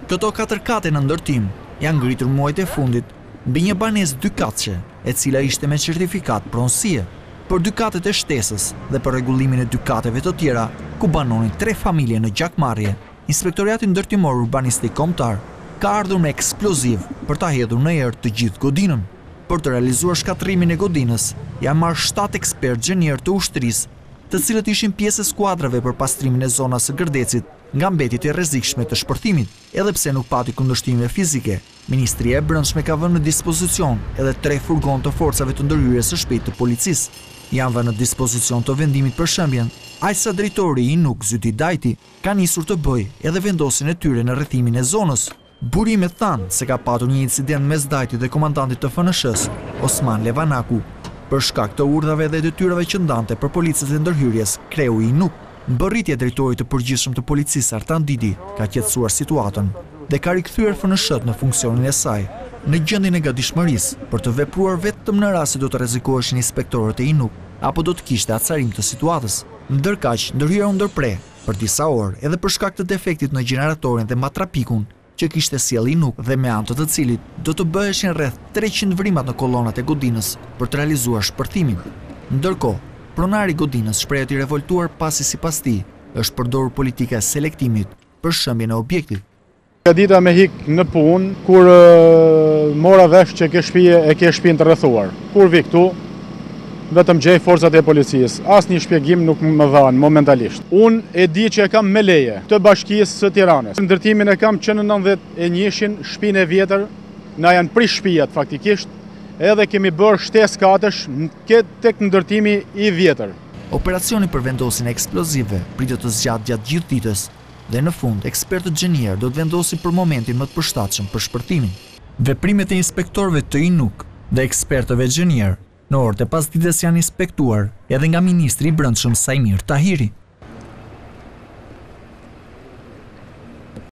Këto 4 kate në ndërtim janë ngritur muajt e fundit mbi një banesë 2 katëshe, e cila ishte me certifikat pronësie për 2 katet e shtesës dhe për rregullimin e 2 kateve të tjera ku banonin 3 familje në gjakmarrje. Inspektoriati Ndërtimor Urbanistik Kombëtar ka ardhur me eksploziv për ta hedhur në erë të gjithë godinën. Për të realizuar shkatrimin e godinës, janë marrë 7 ekspertë gjenierë të ushtrisë, të cilët ishin pjesë e skuadrave për pastrimin e zonës së Gërdecit nga mbetjet e rrezikshme të shpërthimit. Edhe pse nuk pati kundërshtimeve fizike, Ministria e Brendshme ka vënë në dispozicion edhe 3 furgon të forcave të ndërhyrjes së shpejtë të policisë. Janë vënë në dispozicion të vendimit për shëmbjen, aq sa drejtori i Nuk Zyti Dajti ka nisur të bëjë edhe vendosjen e tyre në rrethimin e zonës. Burimet thanë se ka patur një incident mes Dajtit dhe komandantit të FNSH-s, Osman Levanaku, për shkak të urdhave dhe detyrave që ndante për policët e ndërhyrjes, kreu i Nuk. Mbërritja e drejtorit të përgjithshëm të policisë Artan Didi ka qetësuar situatën dhe ka rikthyer FNSH-t në funksionin e saj, në gjendjen e gatishmërisë për të vepruar vetëm në rast se do të rrezikoheshin inspektorët e INUK apo do të kishte acarim të situatës. Ndërkaq, ndërhyrja u ndërpre për disa orë edhe për shkak të defektit në gjeneratorin dhe matrapikun që kishte sjell INUK dhe me anë të cilit do të bëheshin rreth 300 vrimat në kolonat e godinës për të realizuar shpërthimin. Ndërkohë, pronari i godinës shprehet i revoltuar pasi sipas tij është përdorur politika e selektimit për shëmbjen e objektit. Ka dita me hik në punë kur mora vesh që ke shtëpinë të rrethuar. Kur vi këtu, vetëm gjej forcat e policisë. Asnjë shpjegim nuk më dhanë momentalisht. Unë e di që e kam me leje të bashkisë së Tiranës. Ndërtimin e kam që në 91-shin shtëpinë e vjetër, na janë prish shtëpiat faktikisht, edhe kemi bërë shtesë katësh tek ndërtimi i vjetër. Operacioni për vendosjen e eksplozive pritet të zgjatë gjatë gjithë ditës dhe në fund ekspertët gjenierë do të vendosin për momentin më të përshtatshëm për shpërtimin. Veprimet e inspektorëve të INUK dhe ekspertëve gjenierë në orët e pasdites janë inspektuar edhe nga Ministri i Brendshëm Sajmir Tahiri.